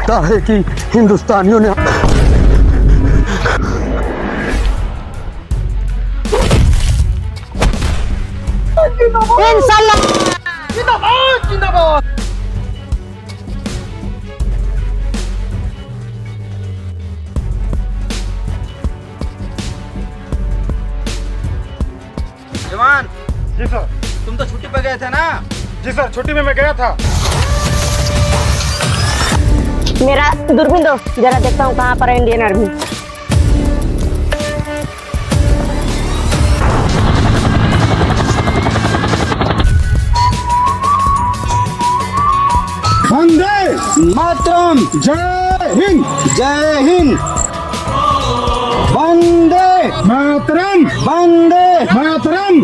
लगता है कि हिंदुस्तानियों ने इंशाल्लाह। जिंदाबाद जिंदाबाद। जवान, जी सर। तुम तो छुट्टी पे गए थे ना? जी सर, छुट्टी में मैं गया था। मेरा दूरबीन दो, जरा देखता हूँ कहाँ पर है इंडियन आर्मी। वंदे मातरम। जय हिंद। जय हिंद। वंदे मातरम। वंदे मातरम।